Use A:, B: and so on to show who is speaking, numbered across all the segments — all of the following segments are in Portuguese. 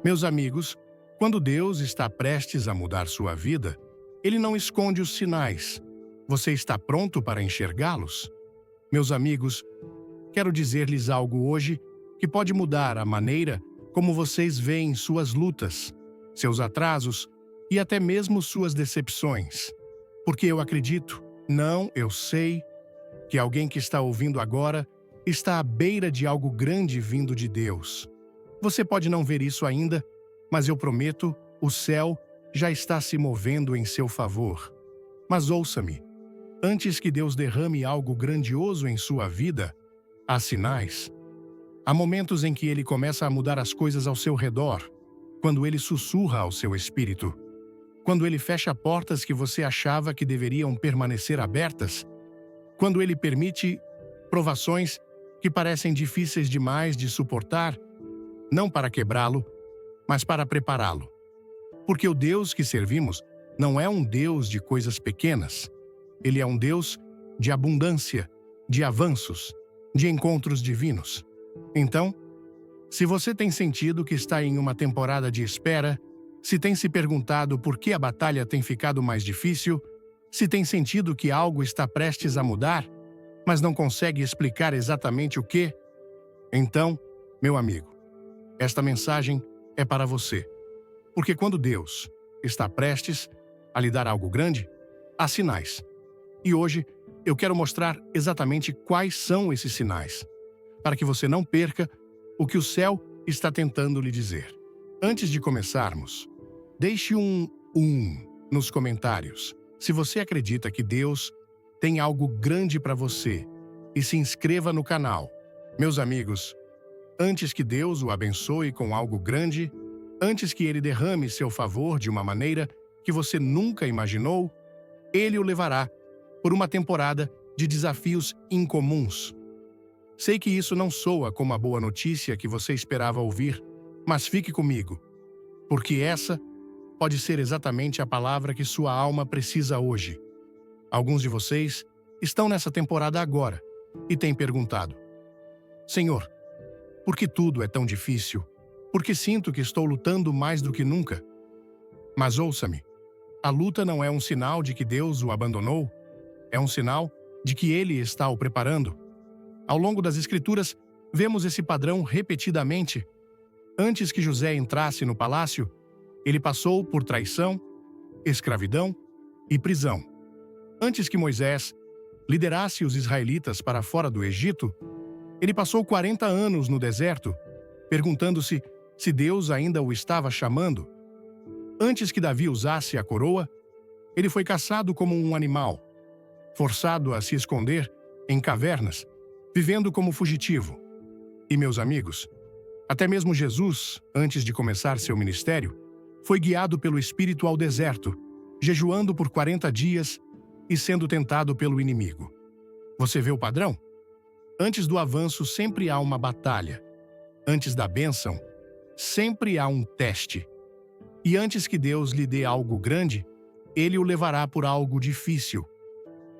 A: Meus amigos, quando Deus está prestes a mudar sua vida, Ele não esconde os sinais. Você está pronto para enxergá-los? Meus amigos, quero dizer-lhes algo hoje que pode mudar a maneira como vocês veem suas lutas, seus atrasos e até mesmo suas decepções. Porque eu acredito, não, eu sei, que alguém que está ouvindo agora está à beira de algo grande vindo de Deus. Você pode não ver isso ainda, mas eu prometo, o céu já está se movendo em seu favor. Mas ouça-me, antes que Deus derrame algo grandioso em sua vida, há sinais. Há momentos em que Ele começa a mudar as coisas ao seu redor, quando Ele sussurra ao seu espírito, quando Ele fecha portas que você achava que deveriam permanecer abertas, quando Ele permite provações que parecem difíceis demais de suportar, não para quebrá-lo, mas para prepará-lo. Porque o Deus que servimos não é um Deus de coisas pequenas. Ele é um Deus de abundância, de avanços, de encontros divinos. Então, se você tem sentido que está em uma temporada de espera, se tem se perguntado por que a batalha tem ficado mais difícil, se tem sentido que algo está prestes a mudar, mas não consegue explicar exatamente o que, então, meu amigo, esta mensagem é para você. Porque quando Deus está prestes a lhe dar algo grande, há sinais. E hoje eu quero mostrar exatamente quais são esses sinais, para que você não perca o que o céu está tentando lhe dizer. Antes de começarmos, deixe um nos comentários se você acredita que Deus tem algo grande para você e se inscreva no canal. Meus amigos, antes que Deus o abençoe com algo grande, antes que Ele derrame seu favor de uma maneira que você nunca imaginou, Ele o levará por uma temporada de desafios incomuns. Sei que isso não soa como a boa notícia que você esperava ouvir, mas fique comigo, porque essa pode ser exatamente a palavra que sua alma precisa hoje. Alguns de vocês estão nessa temporada agora e têm perguntado: Senhor, por que tudo é tão difícil? Porque sinto que estou lutando mais do que nunca. Mas ouça-me, a luta não é um sinal de que Deus o abandonou, é um sinal de que Ele está o preparando. Ao longo das Escrituras, vemos esse padrão repetidamente. Antes que José entrasse no palácio, ele passou por traição, escravidão e prisão. Antes que Moisés liderasse os israelitas para fora do Egito, ele passou 40 anos no deserto, perguntando-se se Deus ainda o estava chamando. Antes que Davi usasse a coroa, ele foi caçado como um animal, forçado a se esconder em cavernas, vivendo como fugitivo. E, meus amigos, até mesmo Jesus, antes de começar seu ministério, foi guiado pelo Espírito ao deserto, jejuando por 40 dias e sendo tentado pelo inimigo. Você vê o padrão? Antes do avanço sempre há uma batalha. Antes da bênção, sempre há um teste. E antes que Deus lhe dê algo grande, Ele o levará por algo difícil.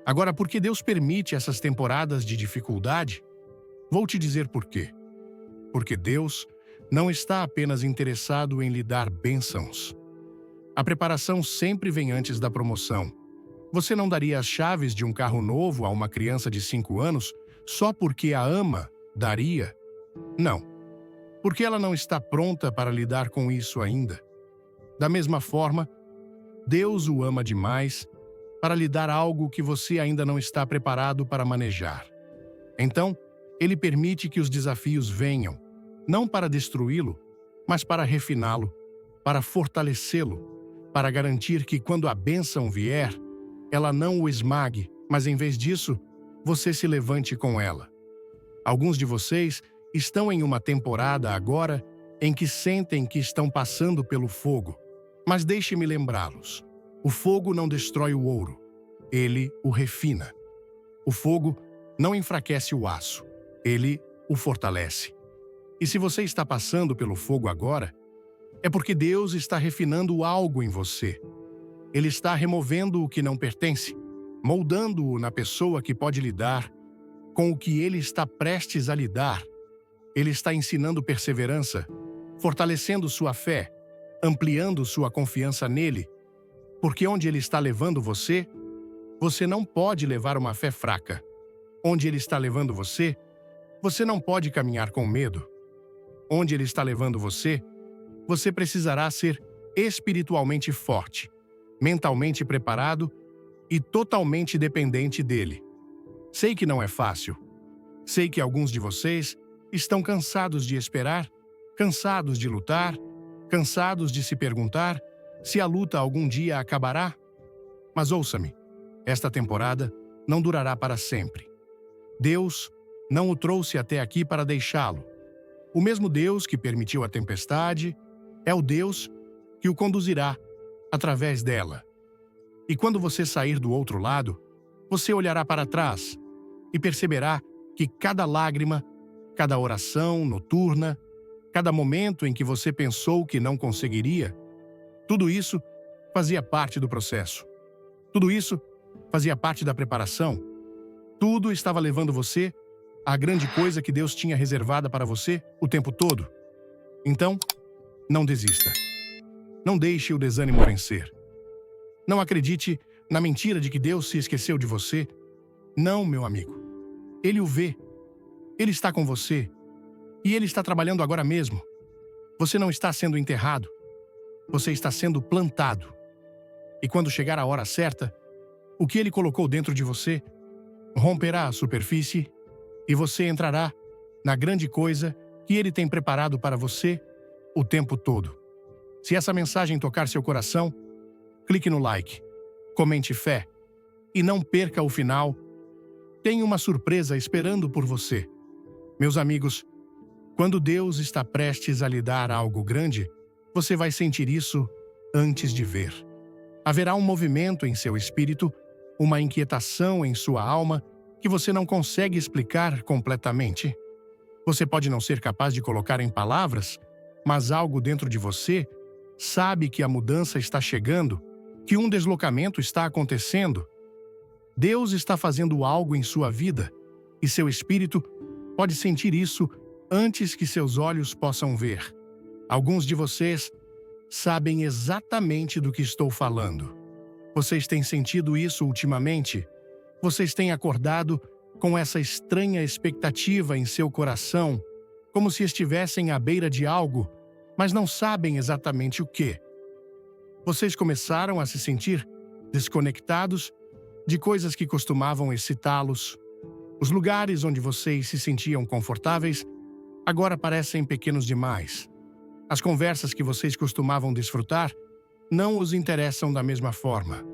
A: Agora, por que Deus permite essas temporadas de dificuldade? Vou te dizer por quê. Porque Deus não está apenas interessado em lhe dar bênçãos. A preparação sempre vem antes da promoção. Você não daria as chaves de um carro novo a uma criança de 5 anos só porque a ama daria? Não. Porque ela não está pronta para lidar com isso ainda. Da mesma forma, Deus o ama demais para lhe dar algo que você ainda não está preparado para manejar. Então, Ele permite que os desafios venham, não para destruí-lo, mas para refiná-lo, para fortalecê-lo, para garantir que quando a bênção vier, ela não o esmague, mas em vez disso, você se levante com ela. Alguns de vocês estão em uma temporada agora em que sentem que estão passando pelo fogo, mas deixe-me lembrá-los. O fogo não destrói o ouro, ele o refina. O fogo não enfraquece o aço, ele o fortalece. E se você está passando pelo fogo agora, é porque Deus está refinando algo em você. Ele está removendo o que não pertence, moldando-o na pessoa que pode lidar com o que Ele está prestes a lidar. Ele está ensinando perseverança, fortalecendo sua fé, ampliando sua confiança nele, porque onde ele está levando você, você não pode levar uma fé fraca. Onde ele está levando você, você não pode caminhar com medo. Onde ele está levando você, você precisará ser espiritualmente forte, mentalmente preparado e totalmente dependente dele. Sei que não é fácil. Sei que alguns de vocês estão cansados de esperar, cansados de lutar, cansados de se perguntar se a luta algum dia acabará. Mas ouça-me, esta temporada não durará para sempre. Deus não o trouxe até aqui para deixá-lo. O mesmo Deus que permitiu a tempestade é o Deus que o conduzirá através dela. E quando você sair do outro lado, você olhará para trás e perceberá que cada lágrima, cada oração noturna, cada momento em que você pensou que não conseguiria, tudo isso fazia parte do processo. Tudo isso fazia parte da preparação. Tudo estava levando você à grande coisa que Deus tinha reservada para você o tempo todo. Então, não desista. Não deixe o desânimo vencer. Não acredite na mentira de que Deus se esqueceu de você. Não, meu amigo. Ele o vê. Ele está com você. E ele está trabalhando agora mesmo. Você não está sendo enterrado. Você está sendo plantado. E quando chegar a hora certa, o que ele colocou dentro de você romperá a superfície e você entrará na grande coisa que ele tem preparado para você o tempo todo. Se essa mensagem tocar seu coração, clique no like, comente fé e não perca o final. Tem uma surpresa esperando por você. Meus amigos, quando Deus está prestes a lhe dar algo grande, você vai sentir isso antes de ver. Haverá um movimento em seu espírito, uma inquietação em sua alma que você não consegue explicar completamente. Você pode não ser capaz de colocar em palavras, mas algo dentro de você sabe que a mudança está chegando, que um deslocamento está acontecendo. Deus está fazendo algo em sua vida e seu espírito pode sentir isso antes que seus olhos possam ver. Alguns de vocês sabem exatamente do que estou falando. Vocês têm sentido isso ultimamente? Vocês têm acordado com essa estranha expectativa em seu coração, como se estivessem à beira de algo, mas não sabem exatamente o que. Vocês começaram a se sentir desconectados de coisas que costumavam excitá-los. Os lugares onde vocês se sentiam confortáveis agora parecem pequenos demais. As conversas que vocês costumavam desfrutar não os interessam da mesma forma.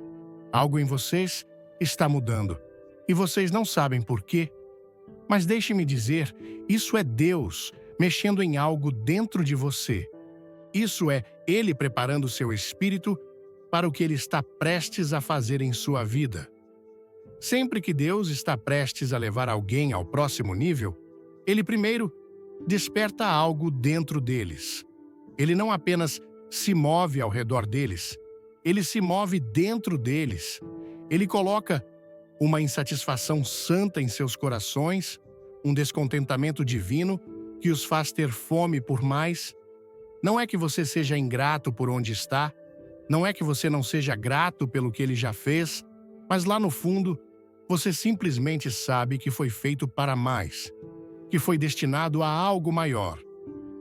A: Algo em vocês está mudando, e vocês não sabem por quê. Mas deixe-me dizer, isso é Deus mexendo em algo dentro de você. Isso é Ele preparando seu espírito para o que Ele está prestes a fazer em sua vida. Sempre que Deus está prestes a levar alguém ao próximo nível, Ele primeiro desperta algo dentro deles. Ele não apenas se move ao redor deles, Ele se move dentro deles. Ele coloca uma insatisfação santa em seus corações, um descontentamento divino que os faz ter fome por mais. Não é que você seja ingrato por onde está, não é que você não seja grato pelo que ele já fez, mas lá no fundo, você simplesmente sabe que foi feito para mais, que foi destinado a algo maior.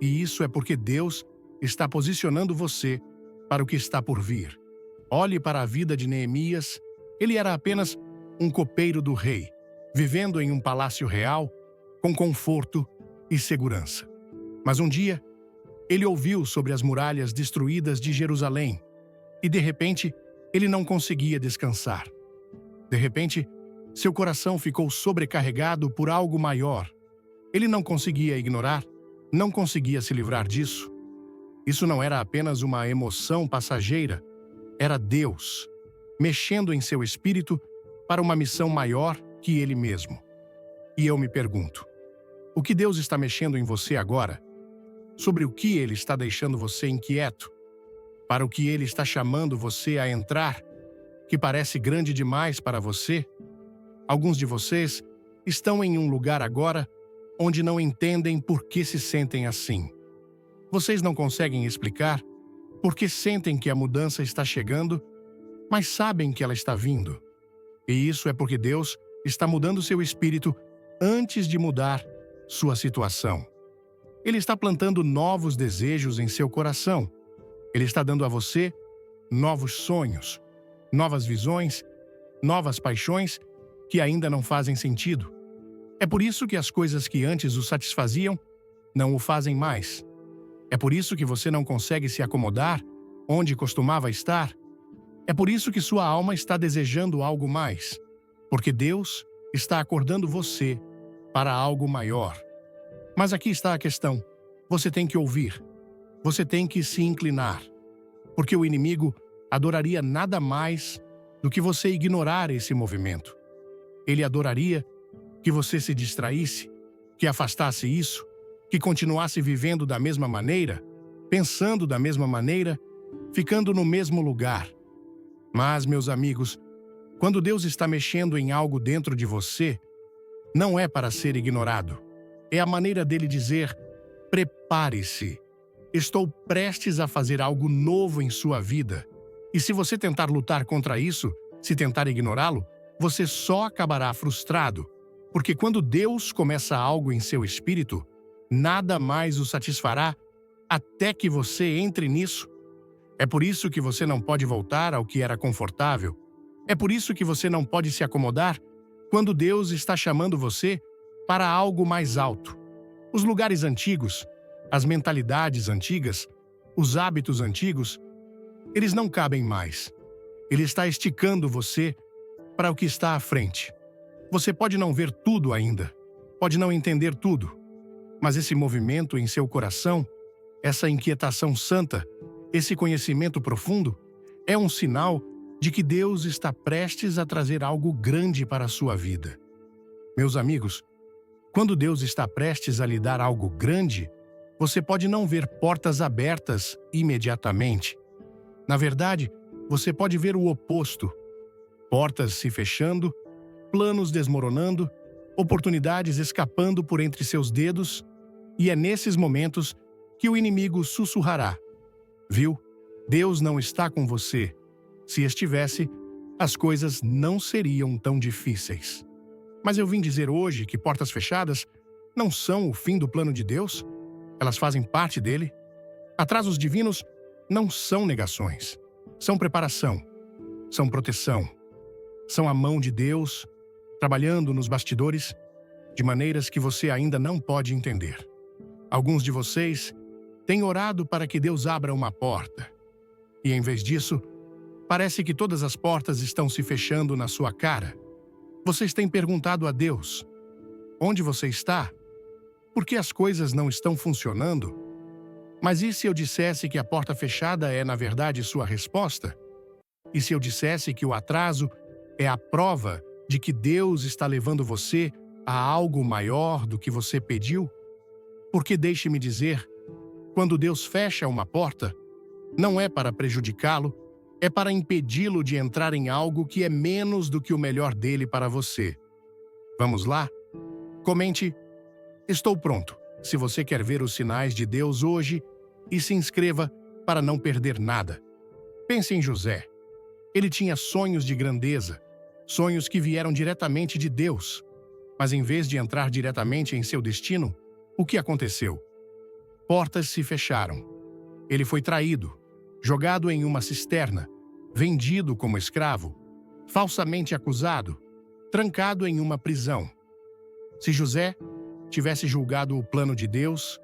A: E isso é porque Deus está posicionando você para o que está por vir. Olhe para a vida de Neemias. Ele era apenas um copeiro do rei, vivendo em um palácio real, com conforto e segurança. Mas um dia, ele ouviu sobre as muralhas destruídas de Jerusalém e, de repente, ele não conseguia descansar. De repente, seu coração ficou sobrecarregado por algo maior. Ele não conseguia ignorar, não conseguia se livrar disso. Isso não era apenas uma emoção passageira, era Deus mexendo em seu espírito para uma missão maior que ele mesmo. E eu me pergunto, o que Deus está mexendo em você agora? Sobre o que Ele está deixando você inquieto? Para o que Ele está chamando você a entrar, que parece grande demais para você? Alguns de vocês estão em um lugar agora onde não entendem por que se sentem assim. Vocês não conseguem explicar porque sentem que a mudança está chegando, mas sabem que ela está vindo. E isso é porque Deus está mudando seu espírito antes de mudar sua situação. Ele está plantando novos desejos em seu coração. Ele está dando a você novos sonhos, novas visões, novas paixões que ainda não fazem sentido. É por isso que as coisas que antes o satisfaziam não o fazem mais. É por isso que você não consegue se acomodar onde costumava estar. É por isso que sua alma está desejando algo mais. Porque Deus está acordando você para algo maior. Mas aqui está a questão. Você tem que ouvir. Você tem que se inclinar. Porque o inimigo adoraria nada mais do que você ignorar esse movimento. Ele adoraria que você se distraísse, que afastasse isso, que continuasse vivendo da mesma maneira, pensando da mesma maneira, ficando no mesmo lugar. Mas, meus amigos, quando Deus está mexendo em algo dentro de você, não é para ser ignorado. É a maneira dele dizer: prepare-se. Estou prestes a fazer algo novo em sua vida. E se você tentar lutar contra isso, se tentar ignorá-lo, você só acabará frustrado. Porque quando Deus começa algo em seu espírito, nada mais o satisfará até que você entre nisso. É por isso que você não pode voltar ao que era confortável. É por isso que você não pode se acomodar quando Deus está chamando você para algo mais alto. Os lugares antigos, as mentalidades antigas, os hábitos antigos, eles não cabem mais. Ele está esticando você para o que está à frente. Você pode não ver tudo ainda, pode não entender tudo, mas esse movimento em seu coração, essa inquietação santa, esse conhecimento profundo, é um sinal de que Deus está prestes a trazer algo grande para a sua vida. Meus amigos, quando Deus está prestes a lhe dar algo grande, você pode não ver portas abertas imediatamente. Na verdade, você pode ver o oposto: portas se fechando, planos desmoronando, oportunidades escapando por entre seus dedos, e é nesses momentos que o inimigo sussurrará: viu? Deus não está com você. Se estivesse, as coisas não seriam tão difíceis. Mas eu vim dizer hoje que portas fechadas não são o fim do plano de Deus. Elas fazem parte dele. Atrasos divinos não são negações. São preparação. São proteção. São a mão de Deus trabalhando nos bastidores de maneiras que você ainda não pode entender. Alguns de vocês têm orado para que Deus abra uma porta. E em vez disso, parece que todas as portas estão se fechando na sua cara. Vocês têm perguntado a Deus: onde você está? Por que as coisas não estão funcionando? Mas e se eu dissesse que a porta fechada é, na verdade, sua resposta? E se eu dissesse que o atraso é a prova de que Deus está levando você a algo maior do que você pediu? Porque deixe-me dizer, quando Deus fecha uma porta, não é para prejudicá-lo, é para impedi-lo de entrar em algo que é menos do que o melhor dele para você. Vamos lá? Comente: estou pronto, se você quer ver os sinais de Deus hoje, e se inscreva para não perder nada. Pense em José. Ele tinha sonhos de grandeza, sonhos que vieram diretamente de Deus. Mas em vez de entrar diretamente em seu destino, o que aconteceu? Portas se fecharam. Ele foi traído, jogado em uma cisterna, vendido como escravo, falsamente acusado, trancado em uma prisão. Se José tivesse julgado o plano de Deus,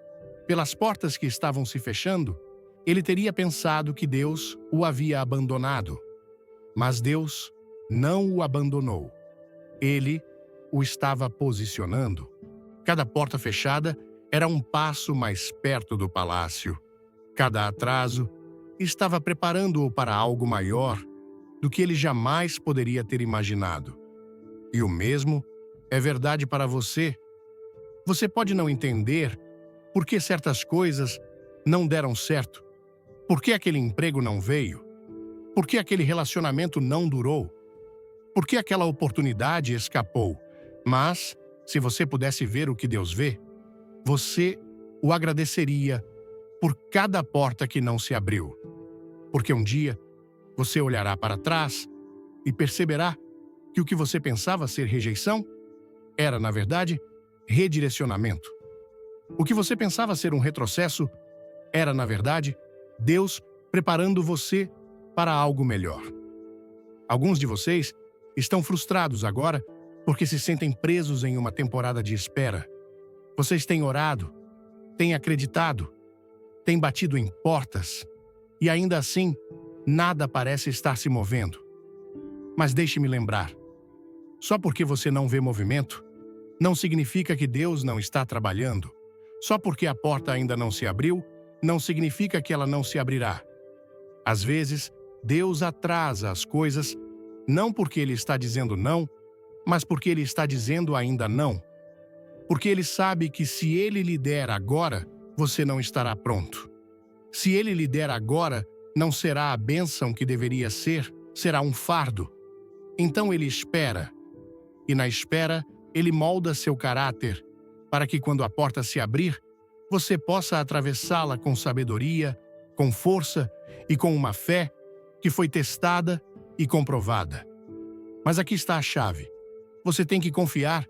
A: pelas portas que estavam se fechando, ele teria pensado que Deus o havia abandonado. Mas Deus não o abandonou. Ele o estava posicionando. Cada porta fechada era um passo mais perto do palácio. Cada atraso estava preparando-o para algo maior do que ele jamais poderia ter imaginado. E o mesmo é verdade para você. Você pode não entender por que certas coisas não deram certo, por que aquele emprego não veio, por que aquele relacionamento não durou, por que aquela oportunidade escapou. Mas, se você pudesse ver o que Deus vê, você o agradeceria por cada porta que não se abriu. Porque um dia você olhará para trás e perceberá que o que você pensava ser rejeição era, na verdade, redirecionamento. O que você pensava ser um retrocesso era, na verdade, Deus preparando você para algo melhor. Alguns de vocês estão frustrados agora porque se sentem presos em uma temporada de espera. Vocês têm orado, têm acreditado, têm batido em portas e ainda assim nada parece estar se movendo. Mas deixe-me lembrar, só porque você não vê movimento, não significa que Deus não está trabalhando. Só porque a porta ainda não se abriu, não significa que ela não se abrirá. Às vezes, Deus atrasa as coisas, não porque Ele está dizendo não, mas porque Ele está dizendo ainda não. Porque Ele sabe que se Ele lhe der agora, você não estará pronto. Se Ele lhe der agora, não será a bênção que deveria ser, será um fardo. Então Ele espera. E na espera, Ele molda seu caráter, para que quando a porta se abrir, você possa atravessá-la com sabedoria, com força e com uma fé que foi testada e comprovada. Mas aqui está a chave. Você tem que confiar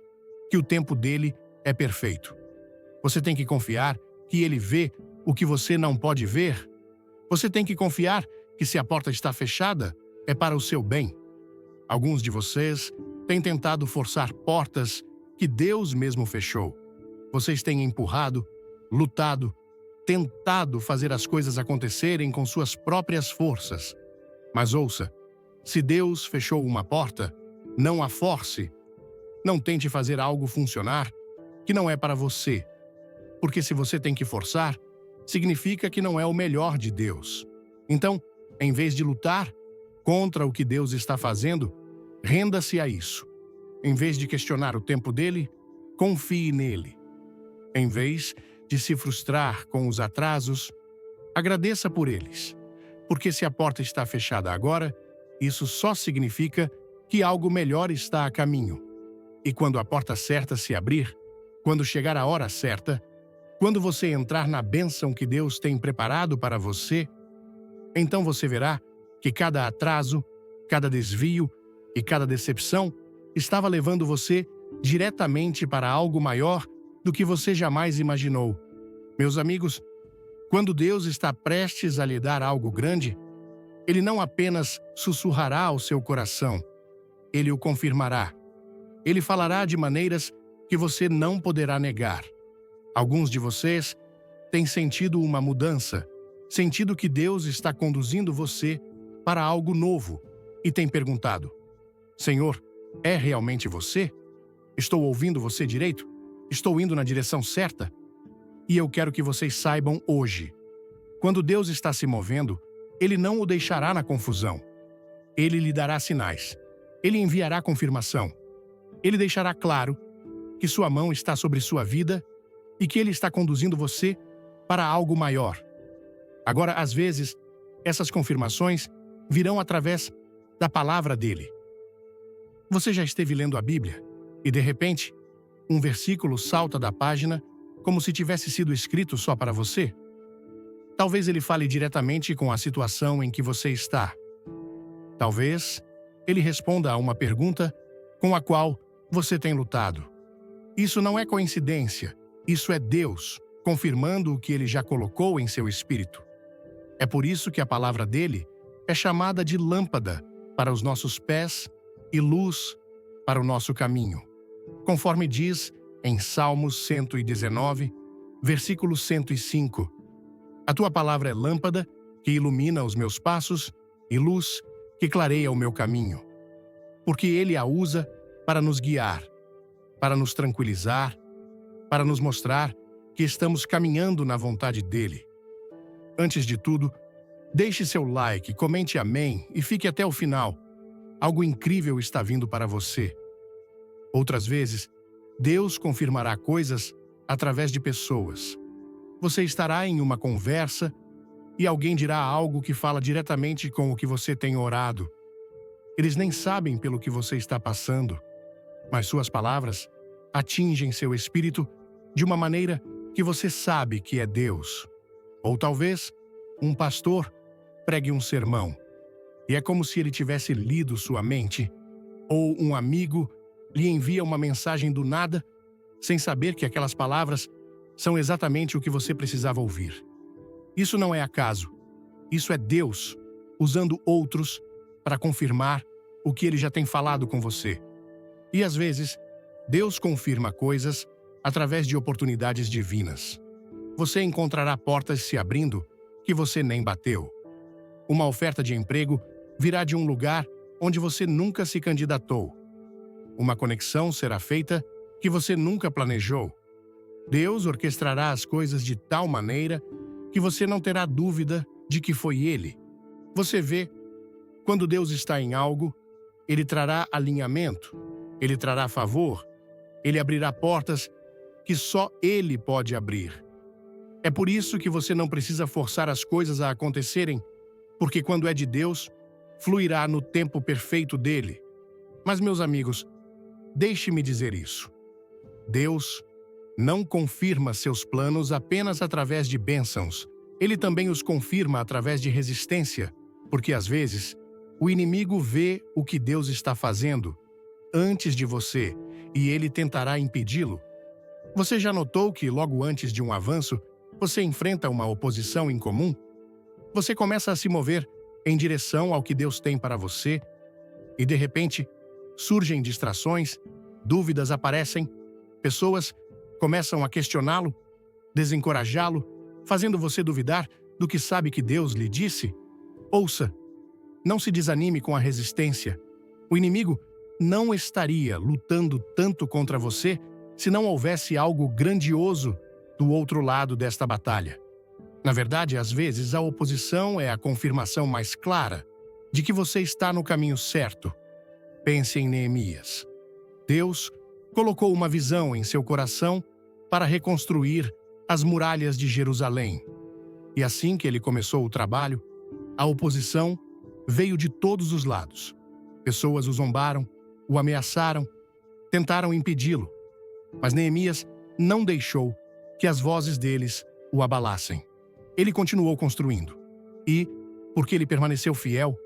A: que o tempo dele é perfeito. Você tem que confiar que ele vê o que você não pode ver. Você tem que confiar que se a porta está fechada, é para o seu bem. Alguns de vocês têm tentado forçar portas que Deus mesmo fechou. Vocês têm empurrado, lutado, tentado fazer as coisas acontecerem com suas próprias forças. Mas ouça, se Deus fechou uma porta, não a force. Não tente fazer algo funcionar que não é para você. Porque se você tem que forçar, significa que não é o melhor de Deus. Então, em vez de lutar contra o que Deus está fazendo, renda-se a isso. Em vez de questionar o tempo dele, confie nele. Em vez de se frustrar com os atrasos, agradeça por eles. Porque se a porta está fechada agora, isso só significa que algo melhor está a caminho. E quando a porta certa se abrir, quando chegar a hora certa, quando você entrar na bênção que Deus tem preparado para você, então você verá que cada atraso, cada desvio e cada decepção estava levando você diretamente para algo maior do que você jamais imaginou. Meus amigos, quando Deus está prestes a lhe dar algo grande, Ele não apenas sussurrará ao seu coração, Ele o confirmará. Ele falará de maneiras que você não poderá negar. Alguns de vocês têm sentido uma mudança, sentido que Deus está conduzindo você para algo novo e têm perguntado: Senhor, é realmente você? Estou ouvindo você direito? Estou indo na direção certa? E eu quero que vocês saibam hoje. Quando Deus está se movendo, Ele não o deixará na confusão. Ele lhe dará sinais. Ele enviará confirmação. Ele deixará claro que sua mão está sobre sua vida e que Ele está conduzindo você para algo maior. Agora, às vezes, essas confirmações virão através da palavra dele. Você já esteve lendo a Bíblia e, de repente, um versículo salta da página como se tivesse sido escrito só para você? Talvez ele fale diretamente com a situação em que você está. Talvez ele responda a uma pergunta com a qual você tem lutado. Isso não é coincidência, isso é Deus confirmando o que ele já colocou em seu espírito. É por isso que a palavra dele é chamada de lâmpada para os nossos pés e luz para o nosso caminho. Conforme diz em Salmos 119, versículo 105, a tua palavra é lâmpada que ilumina os meus passos e luz que clareia o meu caminho. Porque ele a usa para nos guiar, para nos tranquilizar, para nos mostrar que estamos caminhando na vontade dele. Antes de tudo, deixe seu like, comente amém e fique até o final. Algo incrível está vindo para você. Outras vezes, Deus confirmará coisas através de pessoas. Você estará em uma conversa e alguém dirá algo que fala diretamente com o que você tem orado. Eles nem sabem pelo que você está passando, mas suas palavras atingem seu espírito de uma maneira que você sabe que é Deus. Ou talvez um pastor pregue um sermão e é como se ele tivesse lido sua mente, ou um amigo lhe envia uma mensagem do nada, sem saber que aquelas palavras são exatamente o que você precisava ouvir. Isso não é acaso. Isso é Deus usando outros para confirmar o que ele já tem falado com você. E às vezes, Deus confirma coisas através de oportunidades divinas. Você encontrará portas se abrindo que você nem bateu. Uma oferta de emprego virá de um lugar onde você nunca se candidatou. Uma conexão será feita que você nunca planejou. Deus orquestrará as coisas de tal maneira que você não terá dúvida de que foi Ele. Você vê, quando Deus está em algo, Ele trará alinhamento, Ele trará favor, Ele abrirá portas que só Ele pode abrir. É por isso que você não precisa forçar as coisas a acontecerem, porque quando é de Deus, fluirá no tempo perfeito dele. Mas, meus amigos, deixe-me dizer isso. Deus não confirma seus planos apenas através de bênçãos. Ele também os confirma através de resistência, porque às vezes o inimigo vê o que Deus está fazendo antes de você e ele tentará impedi-lo. Você já notou que logo antes de um avanço, você enfrenta uma oposição incomum? Você começa a se mover em direção ao que Deus tem para você e, de repente, surgem distrações, dúvidas aparecem, pessoas começam a questioná-lo, desencorajá-lo, fazendo você duvidar do que sabe que Deus lhe disse. Ouça, não se desanime com a resistência. O inimigo não estaria lutando tanto contra você se não houvesse algo grandioso do outro lado desta batalha. Na verdade, às vezes, a oposição é a confirmação mais clara de que você está no caminho certo. Pense em Neemias. Deus colocou uma visão em seu coração para reconstruir as muralhas de Jerusalém. E assim que ele começou o trabalho, a oposição veio de todos os lados. Pessoas o zombaram, o ameaçaram, tentaram impedi-lo. Mas Neemias não deixou que as vozes deles o abalassem. Ele continuou construindo. E, porque ele permaneceu fiel,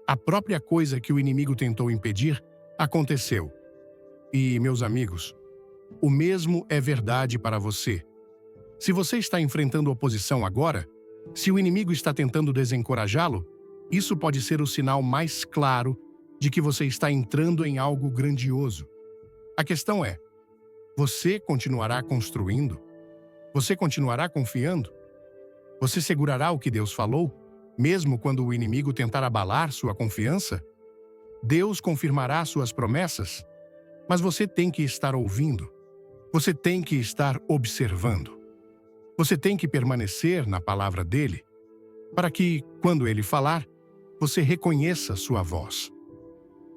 A: a própria coisa que o inimigo tentou impedir aconteceu. E, meus amigos, o mesmo é verdade para você. Se você está enfrentando oposição agora, se o inimigo está tentando desencorajá-lo, isso pode ser o sinal mais claro de que você está entrando em algo grandioso. A questão é, você continuará construindo? Você continuará confiando? Você segurará o que Deus falou, mesmo quando o inimigo tentar abalar sua confiança? Deus confirmará suas promessas, mas você tem que estar ouvindo. Você tem que estar observando. Você tem que permanecer na palavra dele, para que, quando ele falar, você reconheça sua voz.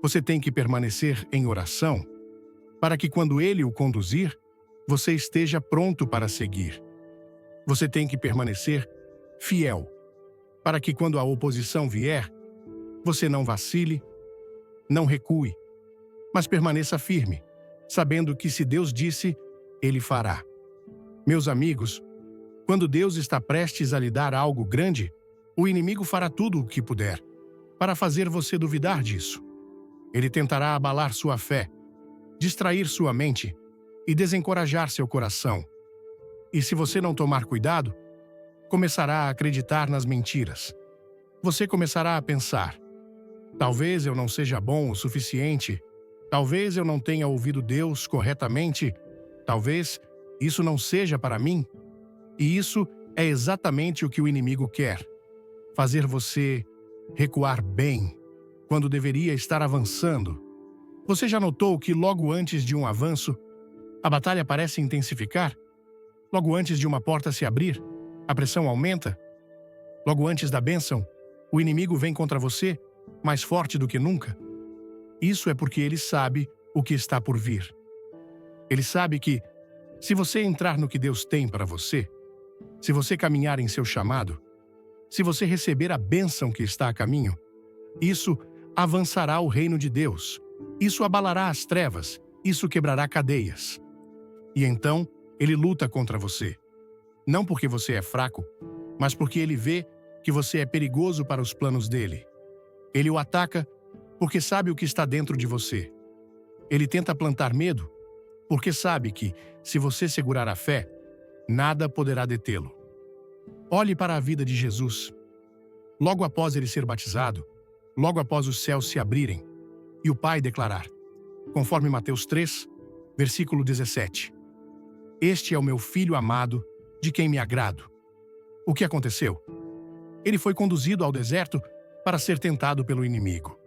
A: Você tem que permanecer em oração, para que, quando ele o conduzir, você esteja pronto para seguir. Você tem que permanecer fiel, para que quando a oposição vier, você não vacile, não recue, mas permaneça firme, sabendo que se Deus disse, Ele fará. Meus amigos, quando Deus está prestes a lhe dar algo grande, o inimigo fará tudo o que puder para fazer você duvidar disso. Ele tentará abalar sua fé, distrair sua mente e desencorajar seu coração. E se você não tomar cuidado, começará a acreditar nas mentiras. Você começará a pensar, talvez eu não seja bom o suficiente, talvez eu não tenha ouvido Deus corretamente, talvez isso não seja para mim. E isso é exatamente o que o inimigo quer, fazer você recuar bem, quando deveria estar avançando. Você já notou que logo antes de um avanço, a batalha parece intensificar? Logo antes de uma porta se abrir, a pressão aumenta? Logo antes da bênção, o inimigo vem contra você, mais forte do que nunca? Isso é porque ele sabe o que está por vir. Ele sabe que, se você entrar no que Deus tem para você, se você caminhar em seu chamado, se você receber a bênção que está a caminho, isso avançará o reino de Deus, isso abalará as trevas, isso quebrará cadeias. E então, ele luta contra você. Não porque você é fraco, mas porque ele vê que você é perigoso para os planos dele. Ele o ataca porque sabe o que está dentro de você. Ele tenta plantar medo porque sabe que, se você segurar a fé, nada poderá detê-lo. Olhe para a vida de Jesus. Logo após ele ser batizado, logo após os céus se abrirem, e o Pai declarar, conforme Mateus 3, versículo 17, "Este é o meu Filho amado, de quem me agrado." O que aconteceu? Ele foi conduzido ao deserto para ser tentado pelo inimigo.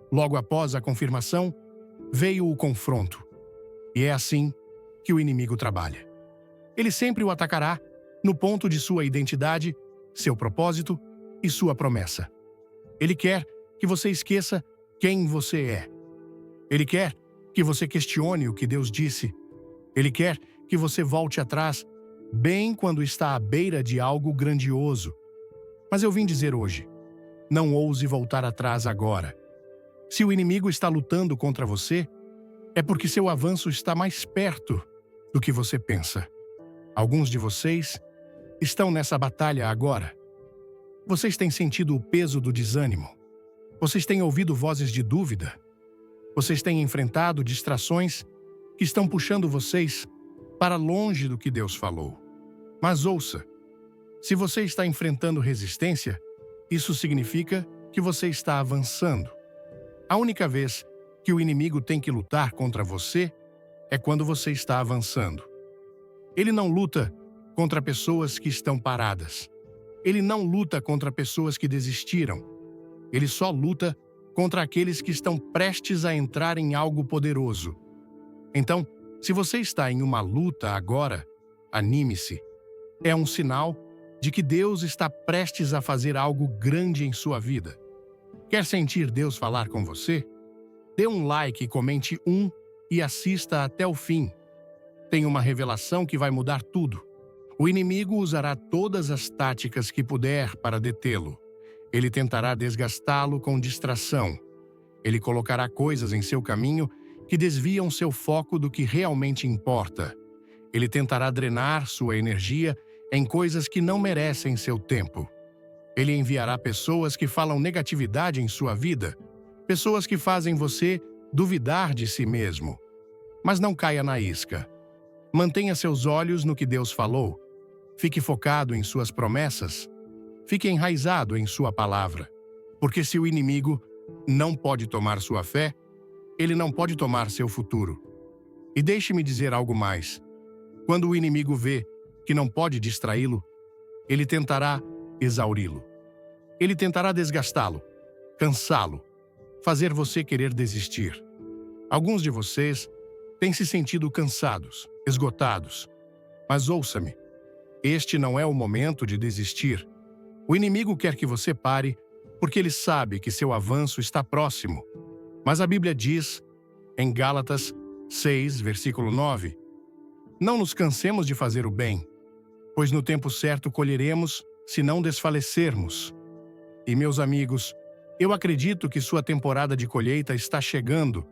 A: Logo após a confirmação, veio o confronto. E é assim que o inimigo trabalha. Ele sempre o atacará no ponto de sua identidade, seu propósito e sua promessa. Ele quer que você esqueça quem você é. Ele quer que você questione o que Deus disse. Ele quer que você volte atrás, bem quando está à beira de algo grandioso. Mas eu vim dizer hoje, não ouse voltar atrás agora. Se o inimigo está lutando contra você, é porque seu avanço está mais perto do que você pensa. Alguns de vocês estão nessa batalha agora. Vocês têm sentido o peso do desânimo. Vocês têm ouvido vozes de dúvida. Vocês têm enfrentado distrações que estão puxando vocês para longe do que Deus falou. Mas ouça, se você está enfrentando resistência, isso significa que você está avançando. A única vez que o inimigo tem que lutar contra você é quando você está avançando. Ele não luta contra pessoas que estão paradas. Ele não luta contra pessoas que desistiram. Ele só luta contra aqueles que estão prestes a entrar em algo poderoso. Então, se você está em uma luta agora, anime-se. É um sinal de que Deus está prestes a fazer algo grande em sua vida. Quer sentir Deus falar com você? Dê um like, comente e assista até o fim. Tem uma revelação que vai mudar tudo. O inimigo usará todas as táticas que puder para detê-lo. Ele tentará desgastá-lo com distração. Ele colocará coisas em seu caminho que desviam seu foco do que realmente importa. Ele tentará drenar sua energia em coisas que não merecem seu tempo. Ele enviará pessoas que falam negatividade em sua vida, pessoas que fazem você duvidar de si mesmo. Mas não caia na isca. Mantenha seus olhos no que Deus falou. Fique focado em suas promessas. Fique enraizado em sua palavra. Porque se o inimigo não pode tomar sua fé, ele não pode tomar seu futuro. E deixe-me dizer algo mais. Quando o inimigo vê que não pode distraí-lo, ele tentará exauri-lo. Ele tentará desgastá-lo, cansá-lo, fazer você querer desistir. Alguns de vocês têm se sentido cansados, esgotados. Mas ouça-me, este não é o momento de desistir. O inimigo quer que você pare porque ele sabe que seu avanço está próximo. Mas a Bíblia diz, em Gálatas 6, versículo 9, "Não nos cansemos de fazer o bem, pois no tempo certo colheremos, se não desfalecermos." E, meus amigos, eu acredito que sua temporada de colheita está chegando.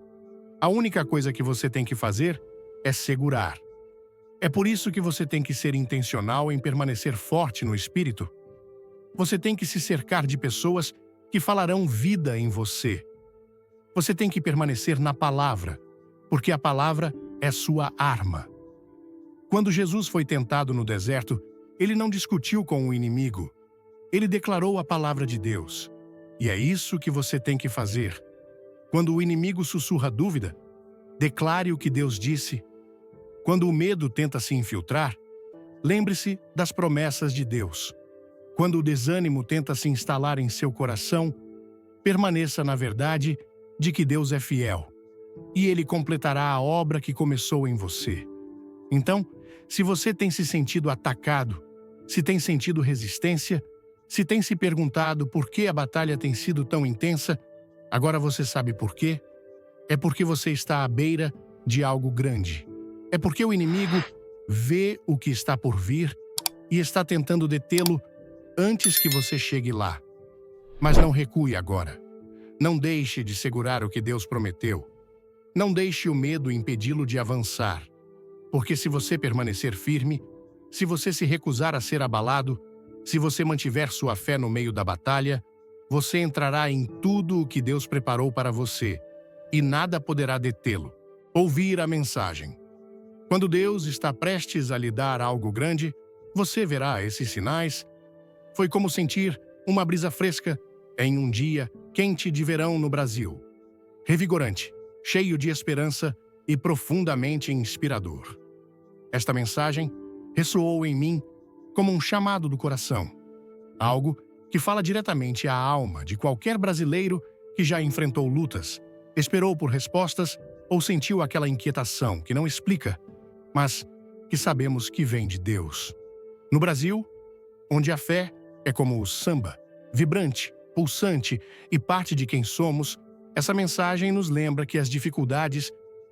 A: A única coisa que você tem que fazer é segurar. É por isso que você tem que ser intencional em permanecer forte no espírito. Você tem que se cercar de pessoas que falarão vida em você. Você tem que permanecer na palavra, porque a palavra é sua arma. Quando Jesus foi tentado no deserto, ele não discutiu com o inimigo. Ele declarou a palavra de Deus. E é isso que você tem que fazer. Quando o inimigo sussurra dúvida, declare o que Deus disse. Quando o medo tenta se infiltrar, lembre-se das promessas de Deus. Quando o desânimo tenta se instalar em seu coração, permaneça na verdade de que Deus é fiel, e Ele completará a obra que começou em você. Então, se você tem se sentido atacado, se tem sentido resistência, se tem se perguntado por que a batalha tem sido tão intensa, agora você sabe por quê? É porque você está à beira de algo grande. É porque o inimigo vê o que está por vir e está tentando detê-lo antes que você chegue lá. Mas não recue agora. Não deixe de segurar o que Deus prometeu. Não deixe o medo impedi-lo de avançar. Porque se você permanecer firme, se você se recusar a ser abalado, Se você mantiver sua fé no meio da batalha, você entrará em tudo o que Deus preparou para você, e nada poderá detê-lo. Ouvir a mensagem. Quando Deus está prestes a lhe dar algo grande, você verá esses sinais. Foi como sentir uma brisa fresca em um dia quente de verão no Brasil. Revigorante, cheio de esperança e profundamente inspirador. Esta mensagem ressoou em mim como um chamado do coração. Algo que fala diretamente à alma de qualquer brasileiro que já enfrentou lutas, esperou por respostas ou sentiu aquela inquietação que não explica, mas que sabemos que vem de Deus. No Brasil, onde a fé é como o samba, vibrante, pulsante e parte de quem somos, essa mensagem nos lembra que as dificuldades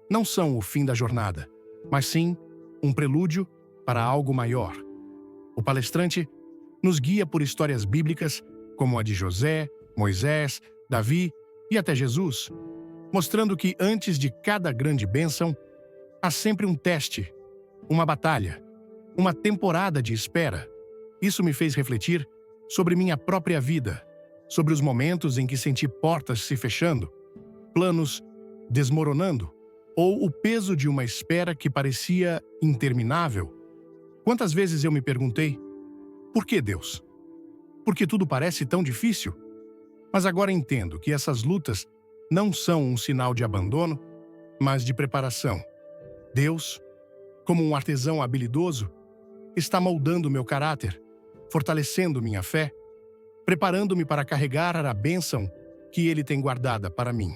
A: não são o fim da jornada, mas sim um prelúdio para algo maior. O palestrante nos guia por histórias bíblicas como a de José, Moisés, Davi e até Jesus, mostrando que antes de cada grande bênção, há sempre um teste, uma batalha, uma temporada de espera. Isso me fez refletir sobre minha própria vida, sobre os momentos em que senti portas se fechando, planos desmoronando, ou o peso de uma espera que parecia interminável. Quantas vezes eu me perguntei, por que Deus? Por que tudo parece tão difícil? Mas agora entendo que essas lutas não são um sinal de abandono, mas de preparação. Deus, como um artesão habilidoso, está moldando meu caráter, fortalecendo minha fé, preparando-me para carregar a bênção que Ele tem guardada para mim.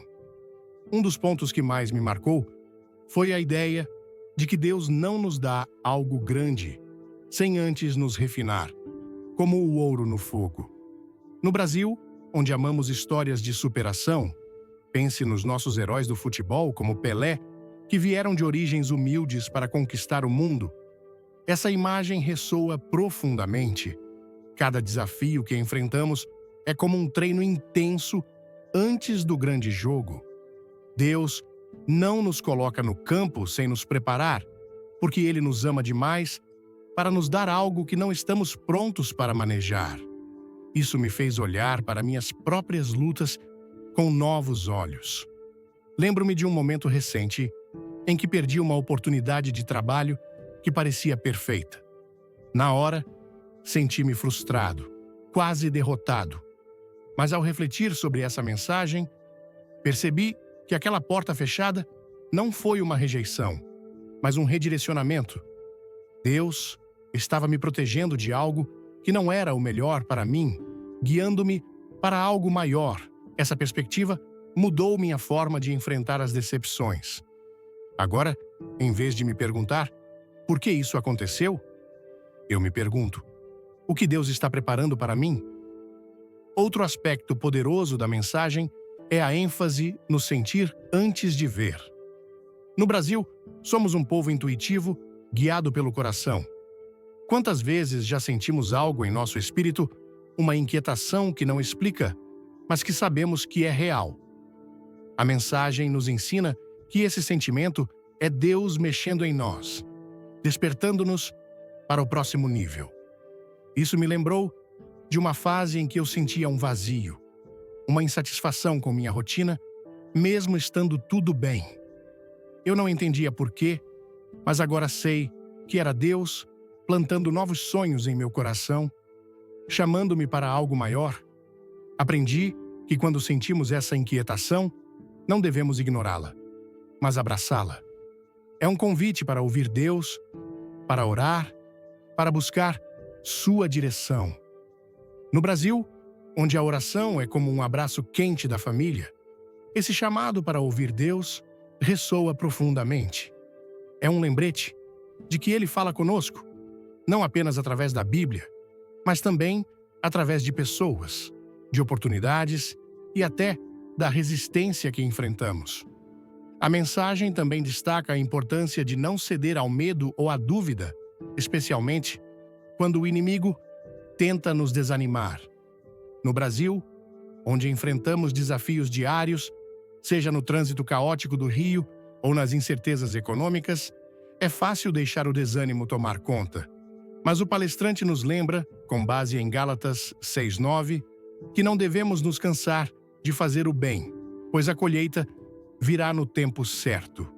A: Um dos pontos que mais me marcou foi a ideia de que Deus não nos dá algo grande sem antes nos refinar, como o ouro no fogo. No Brasil, onde amamos histórias de superação, pense nos nossos heróis do futebol, como Pelé, que vieram de origens humildes para conquistar o mundo. Essa imagem ressoa profundamente. Cada desafio que enfrentamos é como um treino intenso antes do grande jogo. Deus não nos coloca no campo sem nos preparar, porque Ele nos ama demais para nos dar algo que não estamos prontos para manejar. Isso me fez olhar para minhas próprias lutas com novos olhos. Lembro-me de um momento recente em que perdi uma oportunidade de trabalho que parecia perfeita. Na hora, senti-me frustrado, quase derrotado. Mas ao refletir sobre essa mensagem, percebi que aquela porta fechada não foi uma rejeição, mas um redirecionamento. Deus estava me protegendo de algo que não era o melhor para mim, guiando-me para algo maior. Essa perspectiva mudou minha forma de enfrentar as decepções. Agora, em vez de me perguntar por que isso aconteceu, eu me pergunto, o que Deus está preparando para mim? Outro aspecto poderoso da mensagem é a ênfase no sentir antes de ver. No Brasil, somos um povo intuitivo, guiado pelo coração. Quantas vezes já sentimos algo em nosso espírito, uma inquietação que não explica, mas que sabemos que é real? A mensagem nos ensina que esse sentimento é Deus mexendo em nós, despertando-nos para o próximo nível. Isso me lembrou de uma fase em que eu sentia um vazio, uma insatisfação com minha rotina, mesmo estando tudo bem. Eu não entendia por quê, mas agora sei que era Deus plantando novos sonhos em meu coração, chamando-me para algo maior. Aprendi que quando sentimos essa inquietação, não devemos ignorá-la, mas abraçá-la. É um convite para ouvir Deus, para orar, para buscar sua direção. No Brasil, onde a oração é como um abraço quente da família, esse chamado para ouvir Deus ressoa profundamente. É um lembrete de que Ele fala conosco, não apenas através da Bíblia, mas também através de pessoas, de oportunidades e até da resistência que enfrentamos. A mensagem também destaca a importância de não ceder ao medo ou à dúvida, especialmente quando o inimigo tenta nos desanimar. No Brasil, onde enfrentamos desafios diários, seja no trânsito caótico do Rio ou nas incertezas econômicas, é fácil deixar o desânimo tomar conta. Mas o palestrante nos lembra com base em Gálatas 6:9, que não devemos nos cansar de fazer o bem, pois a colheita virá no tempo certo.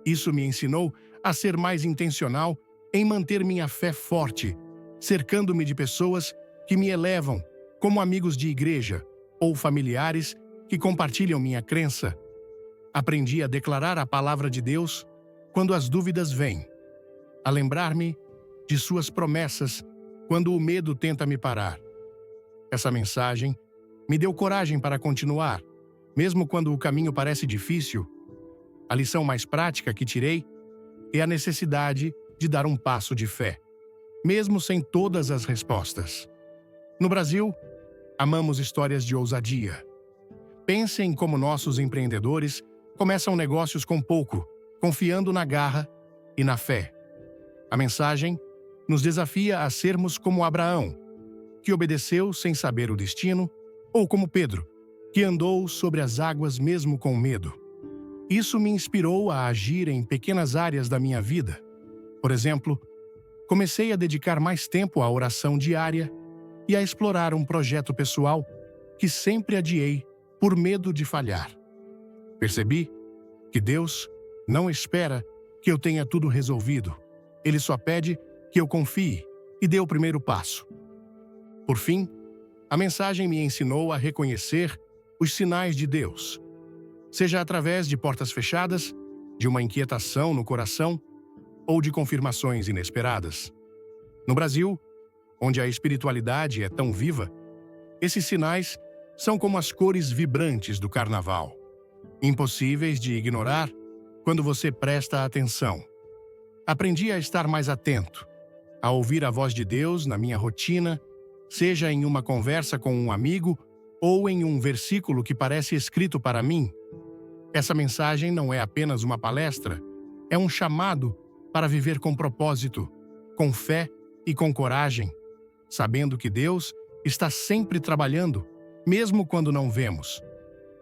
A: Isso me ensinou a ser mais intencional em manter minha fé forte, cercando-me de pessoas que me elevam, como amigos de igreja ou familiares que compartilham minha crença. Aprendi a declarar a palavra de Deus quando as dúvidas vêm, a lembrar-me de suas promessas quando o medo tenta me parar. Essa mensagem me deu coragem para continuar, mesmo quando o caminho parece difícil. A lição mais prática que tirei é a necessidade de dar um passo de fé, mesmo sem todas as respostas. No Brasil, amamos histórias de ousadia. Pensem como nossos empreendedores começam negócios com pouco, confiando na garra e na fé. A mensagem nos desafia a sermos como Abraão, que obedeceu sem saber o destino, ou como Pedro, que andou sobre as águas mesmo com medo. Isso me inspirou a agir em pequenas áreas da minha vida. Por exemplo, comecei a dedicar mais tempo à oração diária e a explorar um projeto pessoal que sempre adiei por medo de falhar. Percebi que Deus não espera que eu tenha tudo resolvido. Ele só pede que eu confie e dê o primeiro passo. Por fim, a mensagem me ensinou a reconhecer os sinais de Deus, seja através de portas fechadas, de uma inquietação no coração ou de confirmações inesperadas. No Brasil, onde a espiritualidade é tão viva, esses sinais são como as cores vibrantes do carnaval, impossíveis de ignorar quando você presta atenção. Aprendi a estar mais atento, a ouvir a voz de Deus na minha rotina, seja em uma conversa com um amigo ou em um versículo que parece escrito para mim. Essa mensagem não é apenas uma palestra, é um chamado para viver com propósito, com fé e com coragem, sabendo que Deus está sempre trabalhando, mesmo quando não vemos.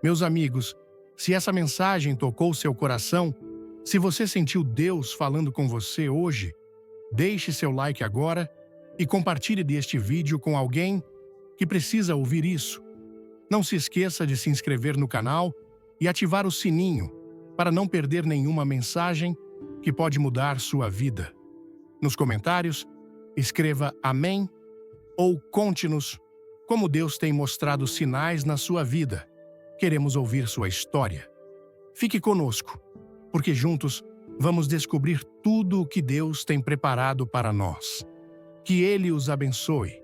A: Meus amigos, se essa mensagem tocou seu coração, se você sentiu Deus falando com você hoje, deixe seu like agora e compartilhe deste vídeo com alguém que precisa ouvir isso. Não se esqueça de se inscrever no canal e ativar o sininho para não perder nenhuma mensagem que pode mudar sua vida. Nos comentários, escreva amém ou conte-nos como Deus tem mostrado sinais na sua vida. Queremos ouvir sua história. Fique conosco, porque juntos vamos descobrir tudo o que Deus tem preparado para nós. Que Ele os abençoe.